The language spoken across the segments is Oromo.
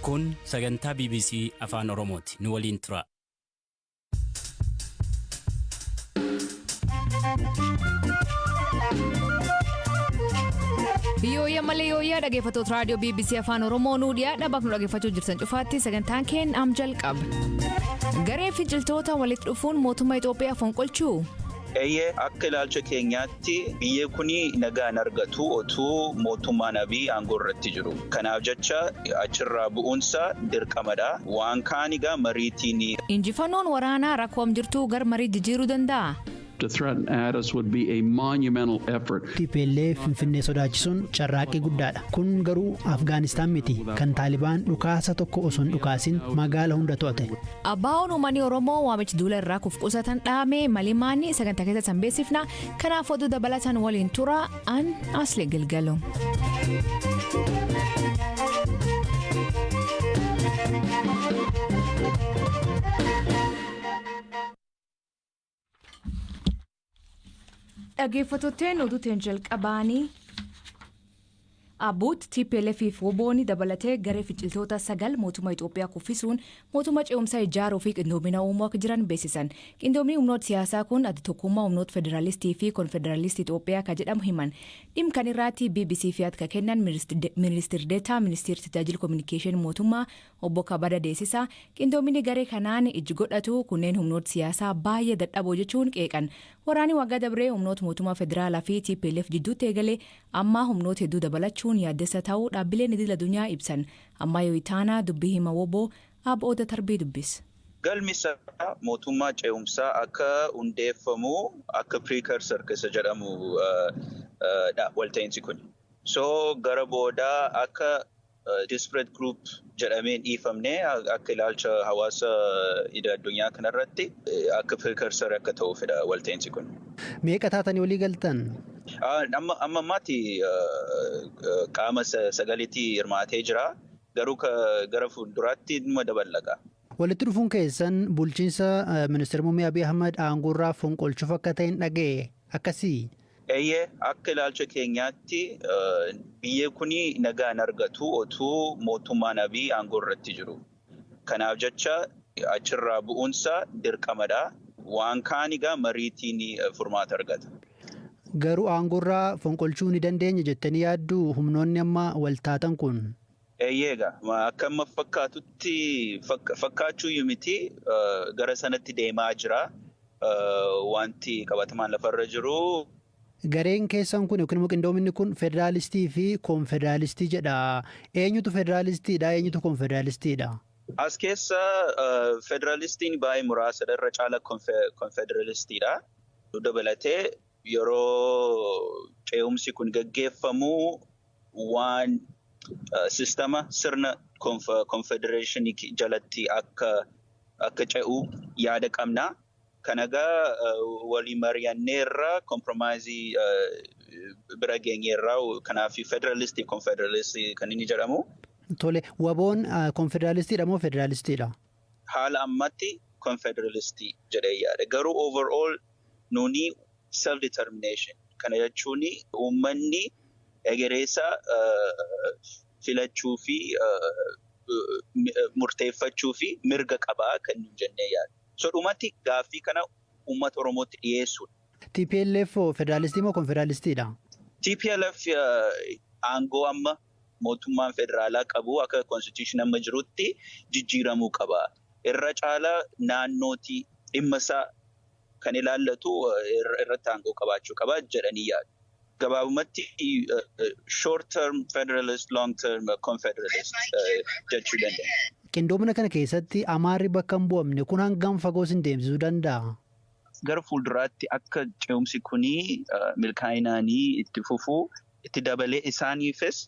Kun Sagantaa BBC Afaan Oromooti. Nu waliin tura. Biyyoya Maleeyoya dhaggeeffattoota raadiyoo BBC Afaan Oromoo nu dhiyaadha bakka nu dhaggeeffachuu jirtan cufaatti sagantaan keenya am jalqaba. Garee finciltoota walitti dhufuun mootummaa Itoophiyaa fonqolchuu. Akka ilaalcha keenyaatti biyyi kuni nagaan argatu otuu mootummaan Abiy aangoo irratti jiru. Kanaaf jecha achirraa bu'uunsa dirqamadha. Waan kaanigaa mariitiin. Injifannoon waraanaa rakkoo jirtu gar marii jijjiiruu danda'a. To threaten Addis would be a monumental effort. TPLF Finfinnee sodaachisuun carraaqqii guddaadha. Kun garuu Afgaanistaan miti. Kan Taalibaan dhukaasa tokko osoo hin dhukaasin magaala hunda to'ate. Abbaa'oon uummanni Oromoo waamicha duula irraa kufqusatan dhaame malimaanii sagantaa keessatti sanbeessifna. Kanaaf oduu dabalatan waliin tura an aslee galgalo. Dhaggeeffattoonni oduutiin jalqabaanii Abboot TPLF fi Wobooni dabalatee garee finciltoota 9 mootummaa Itoophiyaa kuffisuun mootummaa ce'umsaa ijaaruu fi qindoomina uumuu akka jiran beeksisan. Qindoomni humnoota siyaasaa kun adda tokkummaa humnoota federaalistii fi konfederaalistii Itoophiyaa kan jedhamu himan. Dhimma kana irratti BBC fi akka kennan ministeerri deetaa ministeerri tajaajila kominikeeshinii mootummaa obbo Kabada Deessisaa qindoomni garee kanaan iji godhatu kunneen humnoota siyaasaa baay'ee dadhaboo jechuun qeeqan. Waraanni waggaa dabree humnoota mootummaa federaalaa fi TPLF jidduutti eegalee amma humnoota hedduu dabalachuun yaaddessa ta'uu dhaabbileen idil addunyaa ibsan. Amma yoo itaana dubbii hima woboo abooda tarbii dubbis. Galmisa mootummaa ce'umsaa akka hundeeffamu akka precursor keessa jedhamu walta'iinsi kun. So gara boodaa akka disparate group jedhameen dhiifamne akka ilaalcha hawaasa idil addunyaa kanarratti akka precursor akka ta'uufidha walta'iinsi kun. Meeqa taatanii walii galtan? Ammaatti qaama sagaliitii hirmaatee jira. Garuu gara fuulduraatti dhimma dabalaqa. Walitti dhufuun keessan bulchiinsa ministeera muummee Abiy Ahmed aangoo irraa fonqolchuuf akka ta'in dhaga'e akkasii. Akka ilaalcha keenyaatti biyyi kuni nagaan argatu otuu mootummaan Abiy aangoo irratti jiru. Kanaaf jecha achirraa bu'uunsa dirqamadha. Waan kaanigaa mariitiin furmaata argata. Garuu aangoo irraa fonqolchuu ni dandeenya jettanii yaaddu humnoonni amma waltaatan kun? Akka amma fakkaachuu miti gara sanatti deemaa jira. Wanti qabatamaan lafarra jiru. Gareen keessan kun yookiin immoo qindoominni kun federaalistii fi konfederaalistii jedha. Eenyutu federaalistiidha? Eenyutu konfederaalistiidha? As keessa federaalistiin baay'ee muraasadha. Irra caala konfederaalistiidha. Dabalatee yeroo ce'umsi kun gaggeeffamu waan sistema sirna konfedereeshinii jalatti akka ce'u yaada qabna. Kanagaa walii mari'anneerra kompromaayizii bira geenyeerra kanaaf federaalistii konfederaalistii kan inni jedhamu. Tole, waboon konfederaalistiidha moo federaalistiidha? Haala ammatti konfederaalistii jedhee yaada. Garuu overall nuni self-determination. Kana jechuun uummanni egereessa filachuu fi murteeffachuu fi mirga qabaa kan nu jennee yaada. So dhumatti gaaffii kana uummata Oromootti dhiyeessuudha. TPLF federaalistii moo konfederaalistiidha? TPLF aangoo amma mootummaan federaalaa qabu akka konstitution amma jirutti jijjiiramuu qaba. Irra caalaa naannootii dhimma isaa kan ilaallatu irratti aangoo qabaachuu qaba jedhanii yaadu. Gabaabumatti short term federalist, long term confederalist jechuu danda'a. Qindoomina kana keessatti amaarri bakka hin bu'amne kun hangam fagoo sin deemsisuu danda'a? Gara fuulduraatti akka ce'umsi kuni milkaa'inaanii itti fufuu itti dabalee isaaniifis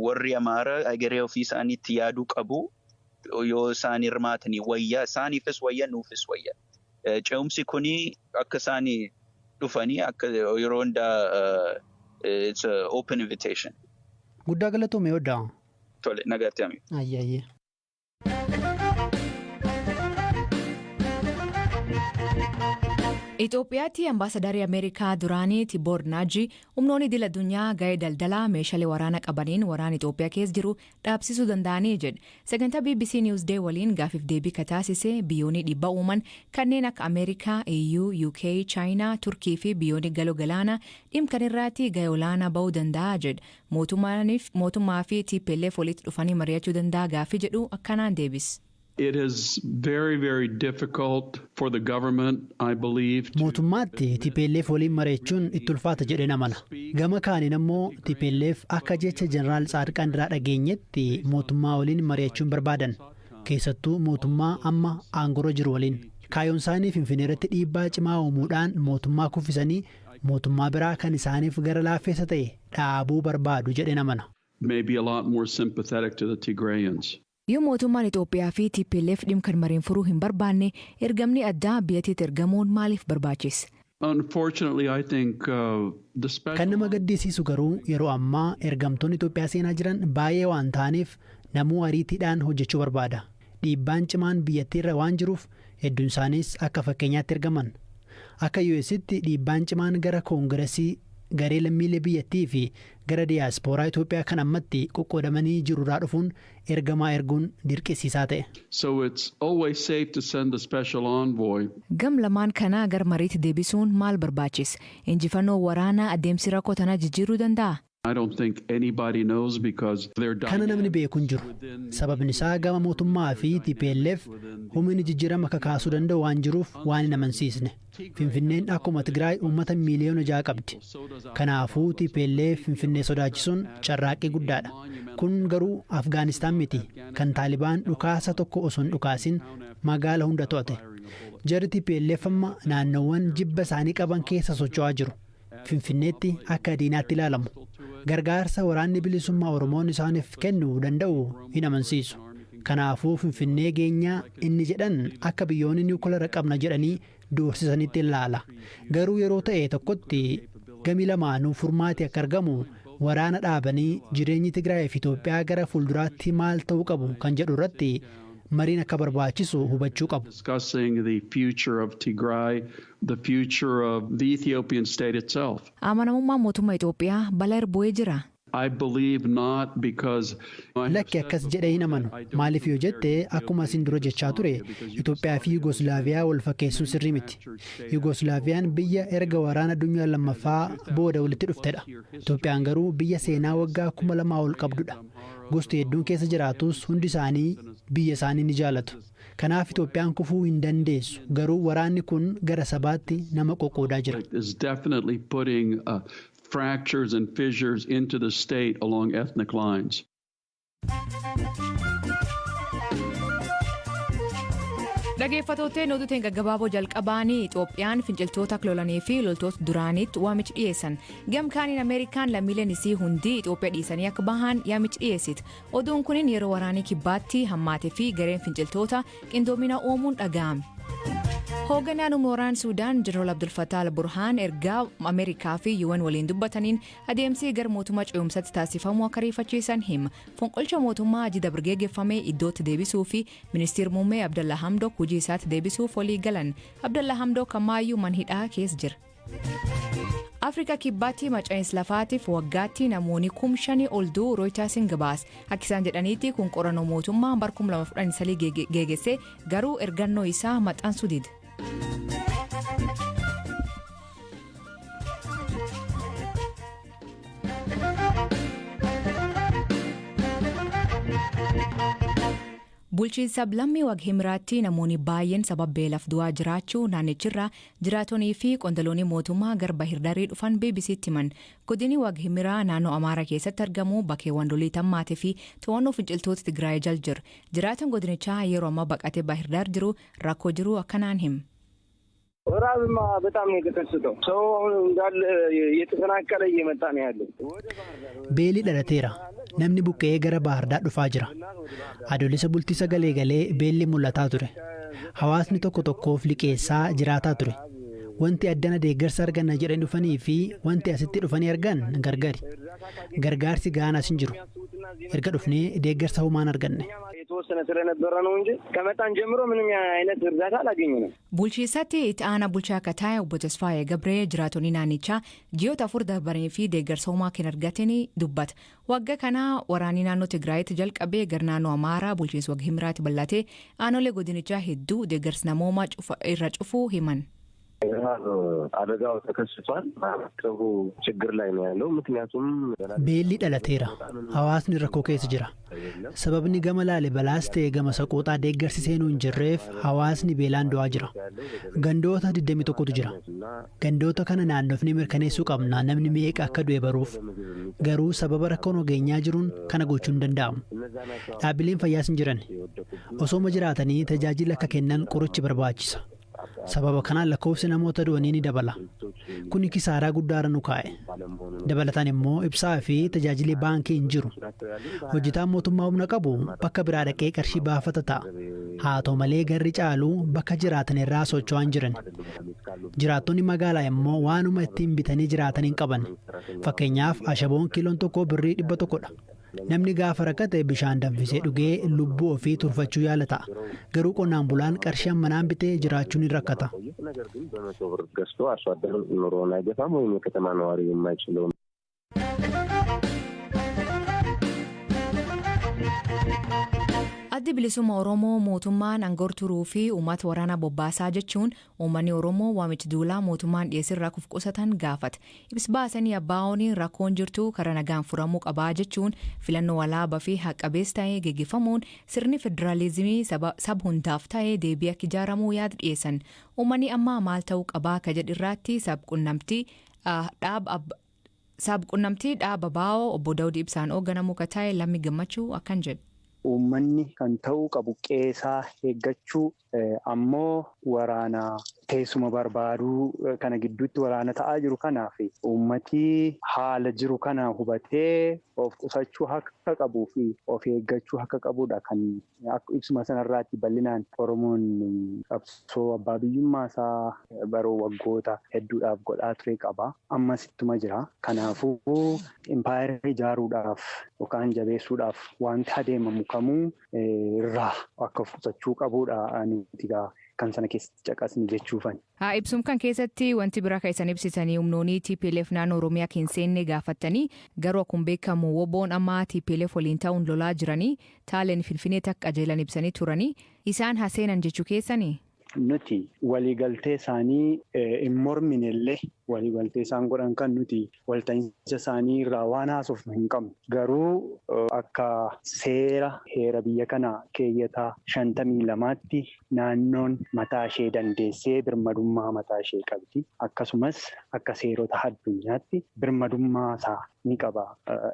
warri amaara egeree ofii isaaniitti yaaduu qabu. Yoo isaan hirmaatanii wayyaa isaaniifis wayya nuufis wayya. Ce'umsi kuni akka isaanii dhufanii akka yeroo hundaa it's an open invitation. Guddaa galatoome hodhaa. Tole nagaatti ami. Ayyaayye. Itoophiyaatti ambaasadaarii Ameerikaa duraanii Tiboor Naaji humnoonni idil addunyaa ga'ee daldalaa meeshaalee waraana qabaniin waraana Itoophiyaa keessa jiru dhaabsisuu danda'anii jedhe. Sagantaa BBC Newsday waliin gaafiif deebii kataasise biyyoonni dhiibbaa uuman kanneen akka Ameerikaa, EU, UK, Chaayinaa, Turkii fi biyyoonni galoo galaanaa dhimkan irratti ga'ee olaanaa ba'uu danda'a jedhe. Mootummaa fi TPLF walitti dhufanii mari'achuu danda'a gaafii jedhu akkanaan deebis. It is very, very difficult for the government, I believe. Mootummaatti TPLF waliin mari'achuun itti ulfaata jedheen amana. Gama kaaniin ammoo TPLF akka jecha Jeneraal Tsaadiqaan irraa dhageenyetti mootummaa waliin mari'achuun barbaadan. Keessattuu mootummaa amma aangorra jiru waliin. Kaayyoon isaanii Finfinnee irratti dhiibbaa cimaa uumuudhaan mootummaa kuffisanii mootummaa biraa kan isaaniif gara laaffeessa ta'e dhaabuu barbaadu jedheen amana. Maybe a lot more sympathetic to the Tigrayans. Yoo mootummaan Itoophiyaa fi TPLF dhimkan mariin furuu hin barbaanne ergamni addaa biyyattiitti ergamuun maaliif barbaachise? Unfortunately, I think Kan nama gaddisiisu garuu yeroo ammaa ergamtoonni Itoophiyaa seenaa jiran baay'ee waan ta'aniif namuu ariitiidhaan hojjechuu barbaada. Dhiibbaan cimaan biyyattiirra waan jiruuf hedduun isaaniis akka fakkeenyaatti ergaman. Akka US'tti dhiibbaan cimaan gara koongiresii garee lammiilee biyyattii fi gara diyaaspooraa Itoophiyaa kan ammatti qoqqoodamanii jirurraa dhufuun ergamaa erguun dirqisiisaa ta'e. so. It's always safe to send a special envoy. Gam lamaan kanaa gar mariitti deebisuun maal barbaachisa? Injifannoo waraanaa adeemsi rakkoo tanaa jijjiiruu danda'a? I don't think anybody knows because they're Kana namni beeku hin jiru. Sababni isaa gama mootummaa fi TPLF humni jijjiirama kakaasuu danda'u waan jiruuf waan hin amansiisne. Finfinneen akkuma Tigraay uummata miiliyoona 6 qabdi. Kanaafuu TPLF Finfinnee sodaachisuun carraaqqii guddaadha. Kun garuu Afgaanistaan miti. Kan Taalibaan dhukaasa tokko osoo hin dhukaasin magaala hunda to'ate. Jarri TPLF amma naannoowwan jibba isaanii qaban keessa socho'aa jiru. Finfinneetti akka diinaatti ilaalamu. Gargaarsa waraanni bilisummaa Oromoon isaaniif kennuu danda'u hin amansiisu. Kanaafuu Finfinnee geenyaa inni jedhan akka biyyoonni niwukileera qabna jedhanii doorsisanitti ilaala. Garuu yeroo ta'e tokkotti gami lamaanuu furmaati akka argamu waraana dhaabanii jireenyi Tigraay fi Itoophiyaa gara fuulduraatti maal ta'uu qabu kan jedhu irratti mariin akka barbaachisu hubachuu qabu. Discussing the future of Tigray, the future of the Ethiopian state itself. Amanamummaan mootummaa Itoophiyaa balaa irbu'ee jira. I believe not because Lakki akkas jedhee hin amanu. Maaliif yoo jette akkuma isin dura jechaa ture Itoophiyaa fi Yugoslaaviyaa wal fakkeessuun sirrii miti. Yugoslaaviyaan biyya erga waraana addunyaa lammaffaa booda walitti dhuftedha. Itoophiyaan garuu biyya seenaa waggaa 2000 ol qabdudha. Gosti hedduun keessa jiraatus hundi isaanii biyya isaanii ni jaalatu. Kanaaf Itoophiyaan kufuu hin dandeessu. Garuu waraanni kun gara sabaatti nama qoqqoodaa jira. is definitely putting fractures and fissures into the state along ethnic lines. Dhaggeeffattoonni oduutiin gaggabaaboo jalqabaanii Itoophiyaan finciltoota lolanii fi loltoota duraaniitti waamicha dhiyeessan. Gamkaaniin Ameerikaan lammiileen isii hundi Itoophiyaa dhiisanii akka bahan yaamicha dhiyeessite. Oduun kunin yeroo waraanii kibbaatti hammaatee fi gareen finciltoota qindoomina uumuun dhaga'ame. Hoogganaan humna waraanaa Suudaan Jeneraal Abdul Fattah al-Burhaan ergaa Ameerikaa fi UN waliin dubbataniin adeemsi gara mootummaa ce'umsaatti taasifamu akka rifachiisan hima. Fonqolcha mootummaa ajida birgeeffamee iddootti deebisuu fi ministeerri muummee Abdalla Hamdok hojii isaatti deebisuuf walii galan. Abdalla Hamdok ammaayyuu manhidhaa keessa jira. Afrikaa kibbaatti maca'iinsa lafaatiif waggaatti namoonni 5,000 ol du'u Rooyitaasiin gabaase. Akka isaan jedhaniitti kun qorannoo mootummaa bara 2013 geggeesse garuu ergannoo isaa maxxansuu dide. Bulchiinsa lammii Waghimraatti namoonni baay'een sababa beelaaf du'aa jiraachuu naannichirraa jiraatonni fi qondaloonni mootummaa garba hirdarii dhufan BBC'tti himan. Godini Waghimraa naannoo Amaaraa keessatti argamu bakkeewwan lolii tammaatii fi to'annoo finciltoota Tigraay jala jira. Jiraatan godinichaa yeroo ammaa baqatee bahirdaar jiru rakkoo jiru akkanaan hima. ወራብማ በጣም ነው የተከሰተው ሰው አሁን እንዳለ የተፈናቀለ እየመጣ ነው ያለው Beelii dhalateera. Namni buqqee gara bahardaa dhufaa jira. Adoolessa bultii sagalee galee beelli mul'ataa ture. Hawaasni tokko tokkoof liqeessaa jiraataa ture. wanti addana deeggarsa arganna jedhanii dhufanii fi wanti asitti dhufanii argan gargari. Gargaarsi gahaas hin jiru. Erga dhufnee deeggarsa homaan arganne. የተወሰነ ስለነበረ ነው እንጂ ከመጣን ጀምሮ ምንም አይነት እርዳታ አላገኘንም። Bulchiisatti itti aanaa bulchaa akka taa'e obbo Tasfaayee Gabree jiraatonni naannichaa ji'oota 4 darbanii fi deeggarsa homaa kan argatin dubbata. Waggaa kana waraanni naannoo Tigraayitti jalqabee gara naannoo Amaaraa bulchiinsa waggaa himiraatti bal'atee aanolee godinichaa hedduu deeggarsa namoomaa irra cufuu himan. አደጋው ተከስቷል። ማህበረሰቡ ችግር ላይ ነው ያለው። ምክንያቱም beelli dhalateera. Hawaasni rakkoo keessa jira. Sababni gama laalibalaas ta'e gama saqooxaa deeggarsi seenuu hin jirreef hawaasni beelaan du'aa jira. Gandoota 21tu jira. Gandoota kana naannofnee mirkaneessuu qabna namni meeqa akka du'e baruuf. Garuu sababa rakkoon nageenyaa jiruun kana gochuu hin danda'amu. Dhaabbileen fayyaas hin jiran. Osooma jiraatanii tajaajila akka kennan qorichi barbaachisa. Sababa kanaan lakkoofsi namoota du'anii ni dabala. Kuni kisaaraa guddaarra nu kaa'e. Dabalataan immoo ibsaa fi tajaajilli baankii hin jiru. Hojjetaan mootummaa humna qabu bakka biraa dhaqee qarshii baafata ta'a. Haa ta'u malee garri caalu bakka jiraatan irraa socho'aa hin jiran. Jiraattonni magaalaa immoo waanuma ittiin bitanii jiraatan hin qaban. Fakkeenyaaf ashaboon kiiloon tokko birrii 100dha. Namni gaafa rakkate bishaan danfisee dhugee lubbuu ofii turfachuu yaala ta'a. Garuu qonnaan bulaan qarshii manaan bitee jiraachuun ni rakkata. Addi bilisummaa Oromoo mootummaan aangoo turuu fi uummata waraanaa bobbaasaa jechuun uummanni Oromoo waamicha duulaa mootummaan dhiyeessirraa qusatan gaafata. Ibsa baasanii abbaa'ooniin rakkoon jirtu karaa nagaan furamuu qabaa jechuun filannoo walaabaa fi haqa-qabeessa ta'ee geggeeffamuun sirni federaalizimii saba hundaaf ta'ee deebii akka ijaaramuu yaada dhiyeessan. Uummanni ammaa maal ta'uu qabaa ka jedhirraatti sabqunnamtii dhaaba baa'oo obbo Daawud Ibsaan hoogganamuu ka ta'e Lammii Gammachuu akkan jedhu. Uummanni kan ta'uu qabu qeesaa eeggachuu ammoo waraana teessuma barbaaduu kana gidduutti waraana ta'aa jiru kanaaf uummatii haala jiru kana hubatee of qusachuu akka qabuu fi of eeggachuu akka qabudha kan ibsuma sanarraatti bal'inaan Oromoon qabsoo abbaa biyyummaa isaa baroo waggoota hedduudhaaf godhaa ture qaba. Ammas ittuma jira. Kanaafuu impaayera ijaaruudhaaf yookaan jabeessuudhaaf wanti adeemamu kamuu irraa akka of qusachuu qabudha. Kan sana keessatti caqasni jechuufan. Ibsum kan keessatti wanti biraa kan isan ibsitanii humnoonni TPLF naannoo Oromiyaa keessaatti gaafatanii garuu akkuma beekamu woboon amma TPLF waliin ta'uun lolaa jiranii taaleen Finfinnee takka qajeelan ibsanii turanii isaan haseenan jechuu keessanii. Nuti waliigaltee isaanii hin morminellee waliigaltee isaan godhan kan nuti walta'iinsa isaanii irraa waan haasofnu hin qabnu. Garuu akka seera heera biyya kana keeyyataa 52tti naannoon mataa ishee dandeessee birmadummaa mataa ishee qabdi. Akkasumas akka seerota addunyaatti birmadummaa isaa ni qaba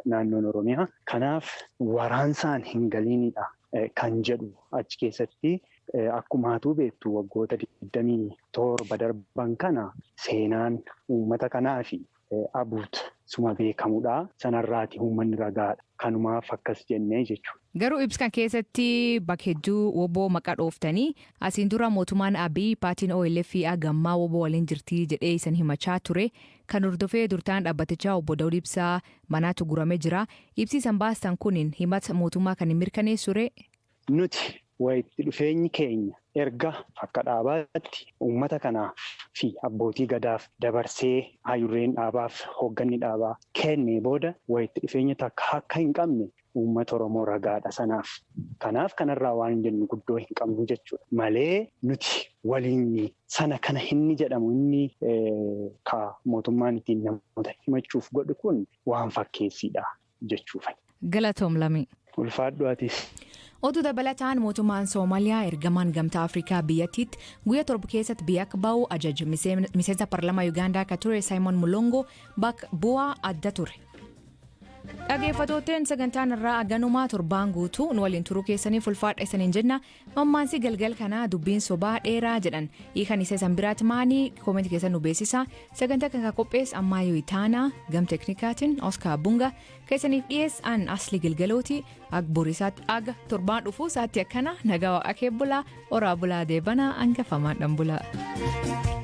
naannoon Oromiyaa. Kanaaf waraansaan hin galiinidha kan jedhu achi keessatti. Akkumaatuu beektu waggoota 27 darban kana seenaan uummata kanaa fi abuut suma beekamudha. Sanarraati uummanni ragaadha. Kanumaaf akkas jennee jechuudha. Garuu ibsa keessatti bakka hedduu woboo maqaa dhooftanii asiin dura mootummaan Abiy paatiin OLF gammaa woboo waliin jirtii jedhee isan himachaa ture. Kan hordofee durtaan dhaabbatichaa obbo Daawud Ibsaa manaatu guramee jira. Ibsi isan baastan kuniin himata mootummaa kan hin mirkaneessure. Nuti walitti dhufeenyi keenya erga akka dhaabaatti uummata kanaa fi abbootii gadaaf dabarsee hayyurreen dhaabaaf hoogganni dhaabaa kennee booda walitti dhufeenya takka akka hin qabne uummata Oromoo ragaadha sanaaf. Kanaaf kanarraa waan jennu guddoo hin qabnu jechuudha. Malee nuti waliin sana kana inni jedhamu inni ka mootummaan ittiin namoota himachuuf godhu kun waan fakkeessiidha jechuudha. Galatoom Lamii. Ulfaadhu atiis. Oduu dabalataan mootummaan Soomaaliyaa ergamaan gamtaa Afrikaa biyyattiitti guyyaa 7 keessatti biyya akka ba'u ajaja miseensa paarlaamaa Yuugaandaa akka ture Saayimoon Mulongo bu'aa adda ture. Dhaggeeffattoonni sagantaan irraa aganumaa torbaan guutuu nu waliin turuu keessaniif ulfaadha isaniin jenna. Mammaansi galgal kanaa dubbiin sobaa dheeraa jedhan hiikan isa isan biraatti maanii koomentii keessan nu beeksisa. Sagantaa kan qopheesse Ammayyuu Itaanaa gam teknikaatiin Oskar Bunga keessaniif dhiyeessan Asli Gilgalooti Agborisaatti aga torbaan dhufuu sa'aatii akkana nagaa waaqaa bulaa oraa bulaa deebanaa hangafamaan dhan bulaa.